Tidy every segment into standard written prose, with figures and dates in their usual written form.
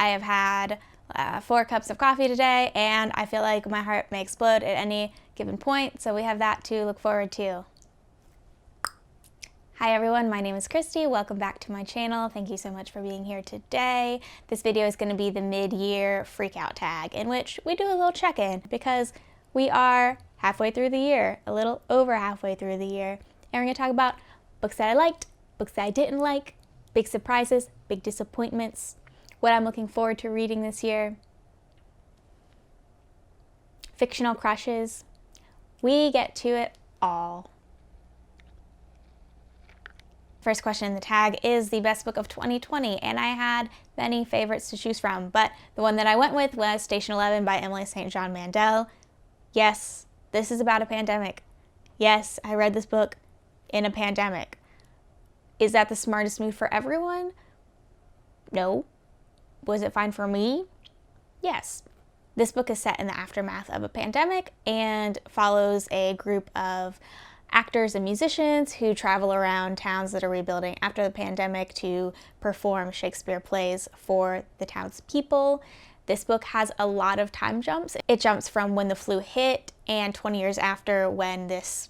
I have had 4 cups of coffee today, and I feel like my heart may explode at any given point, so we have that to look forward to. Hi everyone, my name is Christy. Welcome back to my channel. Thank you so much for being here today. This video is going to be the mid-year freakout tag, in which we do a little check-in because we are halfway through the year, a little over halfway through the year, and we're going to talk about books that I liked, books that I didn't like, big surprises, big disappointments, what I'm looking forward to reading this year, fictional crushes. We get to it all. First question in the tag is the best book of 2020, and I had many favorites to choose from, but the one that I went with was Station 11 by Emily St. John Mandel. Yes, this is about a pandemic. Yes, I read this book in a pandemic. Is that the smartest move for everyone? No. Was it fine for me? Yes. This book is set in the aftermath of a pandemic and follows a group of actors and musicians who travel around towns that are rebuilding after the pandemic to perform Shakespeare plays for the townspeople. This book has a lot of time jumps. It jumps from when the flu hit and 20 years after when this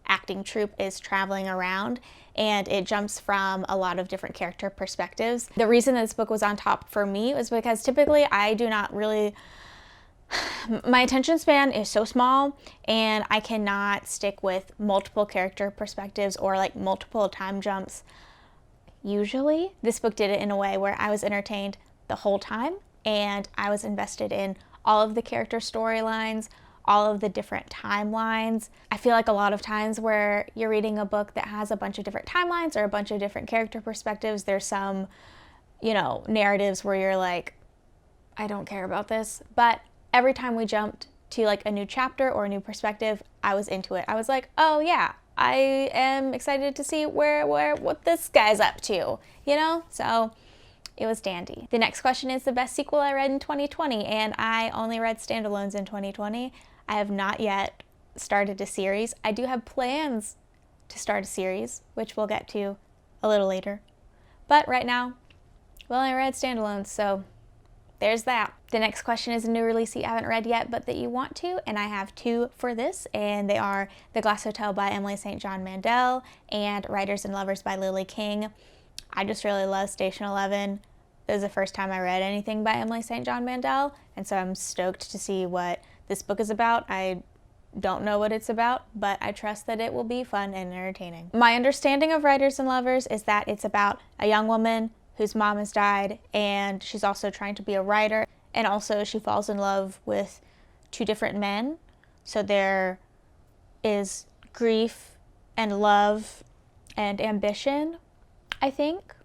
acting troupe is traveling around, and it jumps from a lot of different character perspectives. The reason this book was on top for me was because typically I do not really my attention span is so small, and I cannot stick with multiple character perspectives or like multiple time jumps. Usually, this book did it in a way where I was entertained the whole time, and I was invested in all of the character storylines, all of the different timelines. I feel like a lot of times where you're reading a book that has a bunch of different timelines or a bunch of different character perspectives, there's some, narratives where you're like, I don't care about this. But every time we jumped to like a new chapter or a new perspective, I was into it. I was like, oh yeah, I am excited to see what this guy's up to, So it was dandy. The next question is the best sequel I read in 2020, and I only read standalones in 2020. I have not yet started a series. I do have plans to start a series, which we'll get to a little later. But right now, well, I read standalones, so there's that. The next question is a new release you haven't read yet, but that you want to, and I have 2 for this, and they are The Glass Hotel by Emily St. John Mandel and Writers and Lovers by Lily King. I just really love Station 11. This is the first time I read anything by Emily St. John Mandel, and so I'm stoked to see what this book is about. I don't know what it's about, but I trust that it will be fun and entertaining. My understanding of Writers and Lovers is that it's about a young woman whose mom has died, and she's also trying to be a writer, and also she falls in love with 2 different men. So there is grief and love and ambition, I think.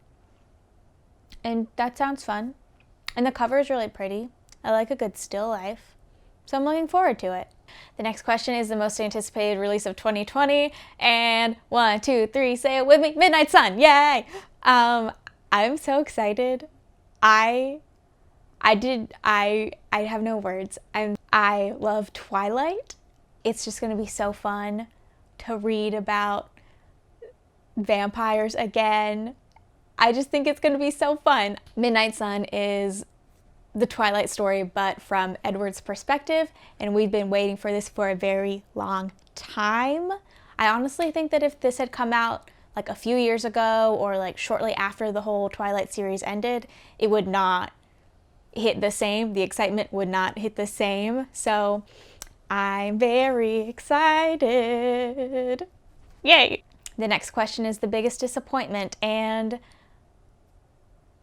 And that sounds fun. And the cover is really pretty. I like a good still life. So I'm looking forward to it. The next question is the most anticipated release of 2020. And 1, 2, 3, say it with me. Midnight Sun, yay! I'm so excited. I have no words. I love Twilight. It's just gonna be so fun to read about vampires again. I just think it's gonna be so fun. Midnight Sun is the Twilight story, but from Edward's perspective, and we've been waiting for this for a very long time. I honestly think that if this had come out like a few years ago or like shortly after the whole Twilight series ended, it would not hit the same. The excitement would not hit the same. So I'm very excited. Yay! The next question is the biggest disappointment, and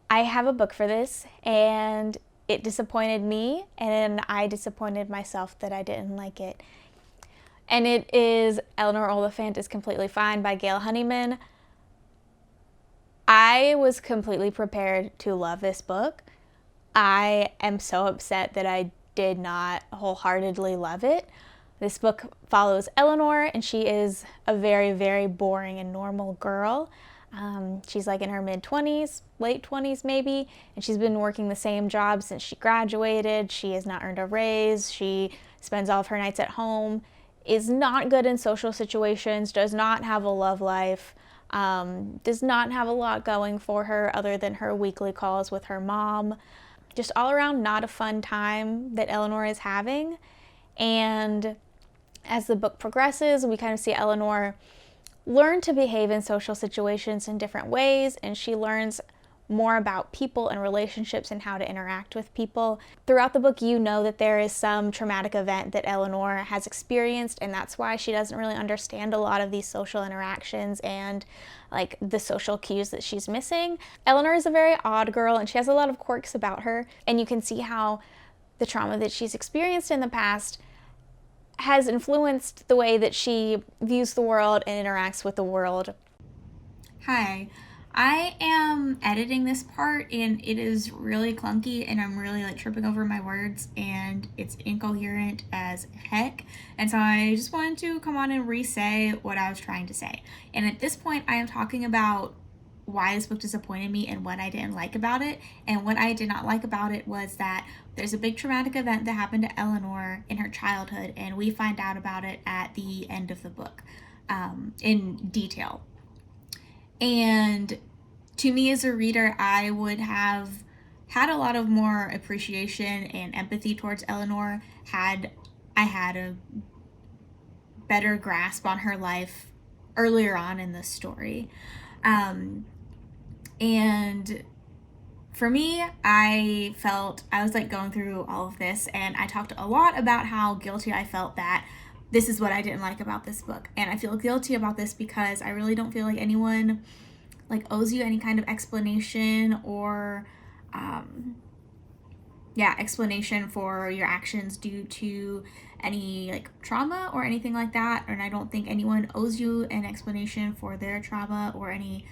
I have a book for this, and it disappointed me, and I disappointed myself that I didn't like it. And it is Eleanor Oliphant is Completely Fine by Gail Honeyman. I was completely prepared to love this book. I am so upset that I did not wholeheartedly love it. This book follows Eleanor, and she is a very, very boring and normal girl. She's like in her mid-20s, late 20s maybe, and she's been working the same job since she graduated. She has not earned a raise. She spends all of her nights at home, is not good in social situations, does not have a love life, does not have a lot going for her other than her weekly calls with her mom. just all around not a fun time that Eleanor is having. And as the book progresses, we kind of see Eleanor learn to behave in social situations in different ways, and she learns more about people and relationships and how to interact with people. Throughout the book, you know that there is some traumatic event that Eleanor has experienced, and that's why she doesn't really understand a lot of these social interactions and like the social cues that she's missing. Eleanor is a very odd girl, and she has a lot of quirks about her, and you can see how the trauma that she's experienced in the past has influenced the way that she views the world and interacts with the world. Hi, I am editing this part and it is really clunky and I'm really like tripping over my words and it's incoherent as heck. And so I just wanted to come on and re-say what I was trying to say. And at this point I am talking about why this book disappointed me and what I didn't like about it. And what I did not like about it was that there's a big traumatic event that happened to Eleanor in her childhood, and we find out about it at the end of the book in detail. And to me as a reader, I would have had a lot of more appreciation and empathy towards Eleanor had I had a better grasp on her life earlier on in the story. And for me, I felt I was like going through all of this, and I talked a lot about how guilty I felt that this is what I didn't like about this book. And I feel guilty about this because I really don't feel like anyone like owes you any kind of explanation or explanation for your actions due to any like trauma or anything like that. And I don't think anyone owes you an explanation for their trauma or any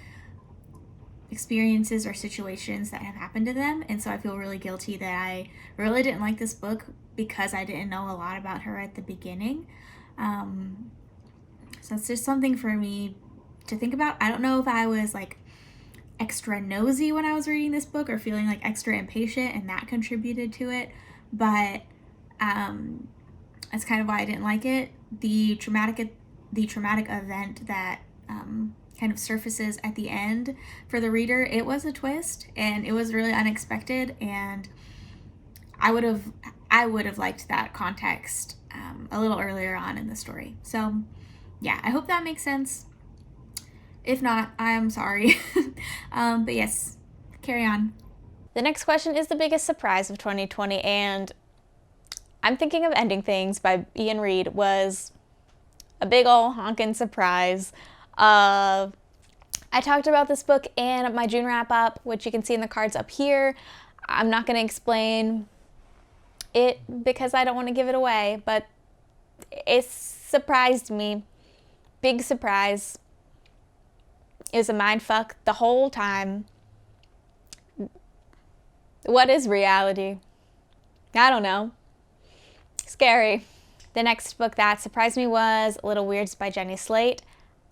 experiences or situations that have happened to them. And so I feel really guilty that I really didn't like this book because I didn't know a lot about her at the beginning. So it's just something for me to think about. I don't know if I was like extra nosy when I was reading this book or feeling like extra impatient and that contributed to it, but that's kind of why I didn't like it. The traumatic event that kind of surfaces at the end for the reader, it was a twist and it was really unexpected, and I would have liked that context a little earlier on in the story. So yeah, I hope that makes sense. If not, I'm sorry. But yes, carry on. The next question is the biggest surprise of 2020, and I'm Thinking of Ending Things by Ian Reid was a big ol' honkin' surprise. I talked about this book in my June wrap-up, which you can see in the cards up here. I'm not going to explain it because I don't want to give it away, but it surprised me. Big surprise. It was a mindfuck the whole time. What is reality? I don't know. Scary. The next book that surprised me was Little Weirds by Jenny Slate.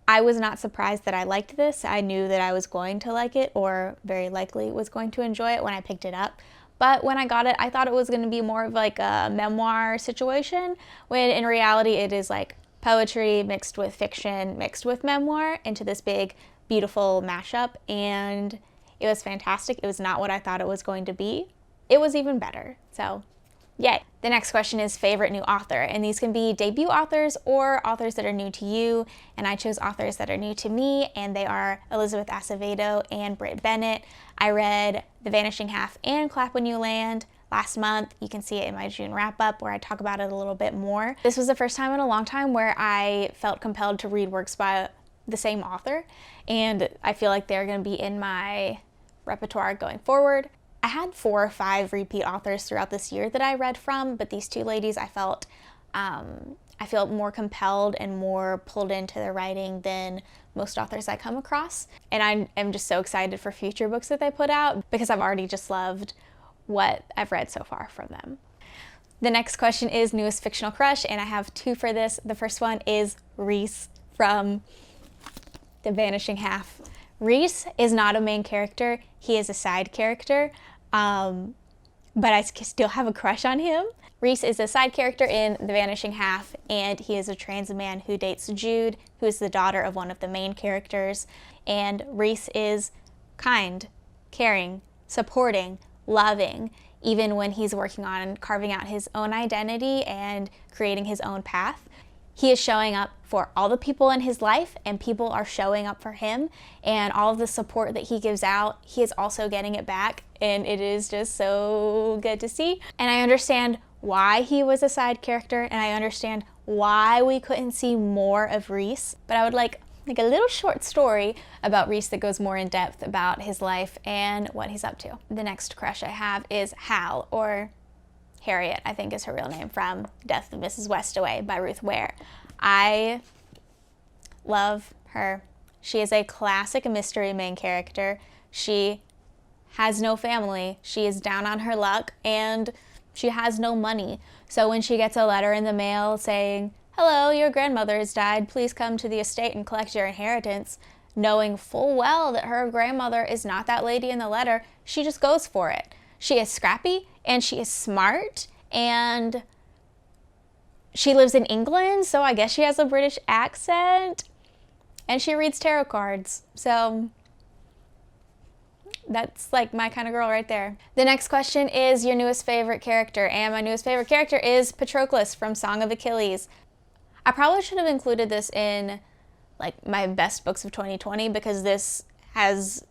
I was not surprised that I liked this. I knew that I was going to like it, or very likely was going to enjoy it when I picked it up. But when I got it, I thought it was going to be more of like a memoir situation, when in reality it is like poetry mixed with fiction, mixed with memoir into this big, beautiful mashup, and it was fantastic. It was not what I thought it was going to be. It was even better, so yay. The next question is favorite new author, and these can be debut authors or authors that are new to you, and I chose authors that are new to me, and they are Elizabeth Acevedo and Britt Bennett. I read The Vanishing Half and Clap When You Land last month. You can see it in my June wrap-up where I talk about it a little bit more. This was the first time in a long time where I felt compelled to read works by the same author, and I feel like they're going to be in my repertoire going forward. I had 4 or 5 repeat authors throughout this year that I read from, but these 2 ladies I felt more compelled and more pulled into their writing than most authors I come across. And I am just so excited for future books that they put out because I've already just loved what I've read so far from them. The next question is newest fictional crush, and I have 2 for this. The first one is Reese from The Vanishing Half. Reese is not a main character, he is a side character, but I still have a crush on him. Reese is a side character in The Vanishing Half, and he is a trans man who dates Jude, who is the daughter of one of the main characters. And Reese is kind, caring, supporting, loving, even when he's working on carving out his own identity and creating his own path. He is showing up for all the people in his life, and people are showing up for him, and all of the support that he gives out, he is also getting it back, and it is just so good to see. And I understand why he was a side character, and I understand why we couldn't see more of Reese, but I would like a little short story about Reese that goes more in depth about his life and what he's up to. The next crush I have is Hal, or Harriet, I think is her real name, from Death of Mrs. Westaway by Ruth Ware. I love her. She is a classic mystery main character. She has no family. She is down on her luck, and she has no money. So when she gets a letter in the mail saying, "Hello, your grandmother has died. Please come to the estate and collect your inheritance," knowing full well that her grandmother is not that lady in the letter, she just goes for it. She is scrappy, and she is smart, and she lives in England, so I guess she has a British accent, and she reads tarot cards. So that's like my kind of girl right there. The next question is your newest favorite character, and my newest favorite character is Patroclus from Song of Achilles. I probably should have included this in like my best books of 2020, because this has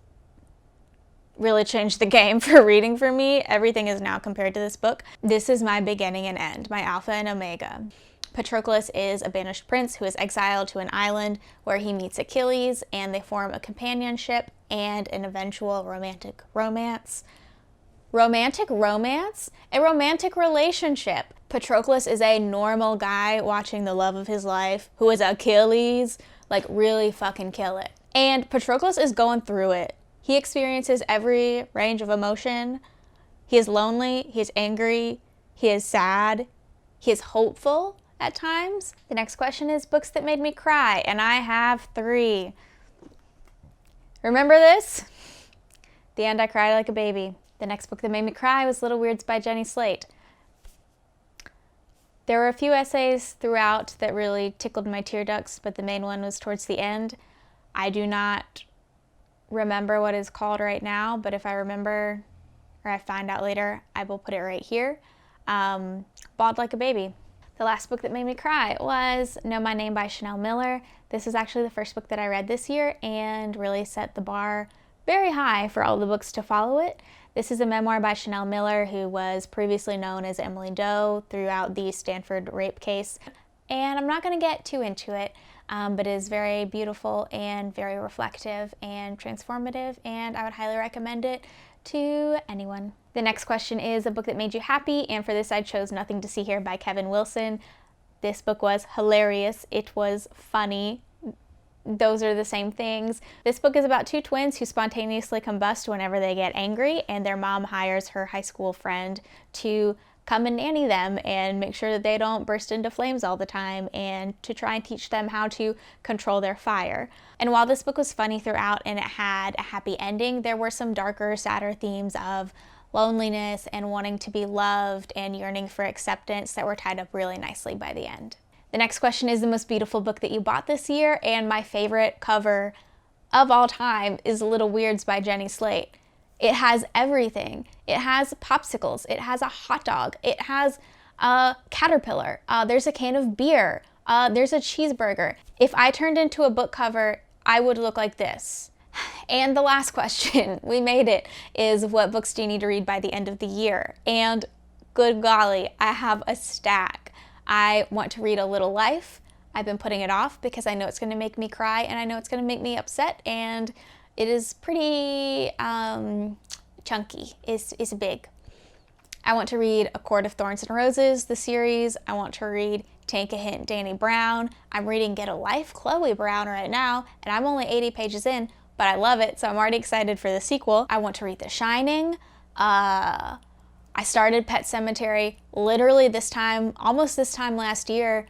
really changed the game for reading for me. Everything is now compared to this book. This is my beginning and end, my alpha and omega. Patroclus is a banished prince who is exiled to an island where he meets Achilles, and they form a companionship and an eventual romantic romance. Romantic romance? A romantic relationship. Patroclus is a normal guy watching the love of his life, who is Achilles, like really fucking kill it. And Patroclus is going through it. He experiences every range of emotion. He is lonely, he is angry, he is sad, he is hopeful at times. The next question is books that made me cry, and I have 3. Remember this? The end, I cried like a baby. The next book that made me cry was Little Weirds by Jenny Slate. There were a few essays throughout that really tickled my tear ducts, but the main one was towards the end. I do not remember what it's called right now, but if I remember or I find out later, I will put it right here. Bawled Like a Baby. The last book that made me cry was Know My Name by Chanel Miller. This is actually the first book that I read this year and really set the bar very high for all the books to follow it. This is a memoir by Chanel Miller, who was previously known as Emily Doe throughout the Stanford rape case. And I'm not going to get too into it, but it is very beautiful and very reflective and transformative, and I would highly recommend it to anyone. The next question is a book that made you happy, and for this I chose Nothing to See Here by Kevin Wilson. This book was hilarious. It was funny. Those are the same things. This book is about 2 twins who spontaneously combust whenever they get angry, and their mom hires her high school friend to come and nanny them and make sure that they don't burst into flames all the time, and to try and teach them how to control their fire. And while this book was funny throughout and it had a happy ending, there were some darker, sadder themes of loneliness and wanting to be loved and yearning for acceptance that were tied up really nicely by the end. The next question is the most beautiful book that you bought this year, and my favorite cover of all time is Little Weirds by Jenny Slate. It has everything. It has popsicles, it has a hot dog, it has a caterpillar, there's a can of beer, there's a cheeseburger. If I turned into a book cover, I would look like this. And the last question, we made it, is what books do you need to read by the end of the year? And good golly, I have a stack. I want to read A Little Life. I've been putting it off because I know it's going to make me cry, and I know it's going to make me upset, and it is pretty chunky. It's big. I want to read A Court of Thorns and Roses, the series. I want to read Take a Hint, Danny Brown. I'm reading Get a Life, Chloe Brown right now, and I'm only 80 pages in, but I love it, so I'm already excited for the sequel. I want to read The Shining. I started Pet Sematary literally this time, almost this time last year,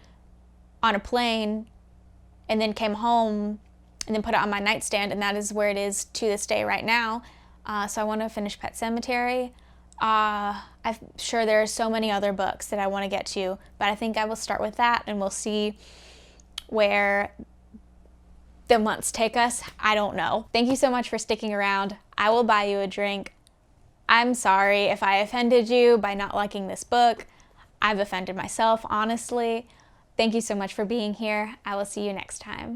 on a plane, and then came home and then put it on my nightstand, and that is where it is to this day right now. So I want to finish Pet Sematary. I'm sure there are so many other books that I want to get to, but I think I will start with that, and we'll see where the months take us. I don't know. Thank you so much for sticking around. I will buy you a drink. I'm sorry if I offended you by not liking this book. I've offended myself, honestly. Thank you so much for being here. I will see you next time.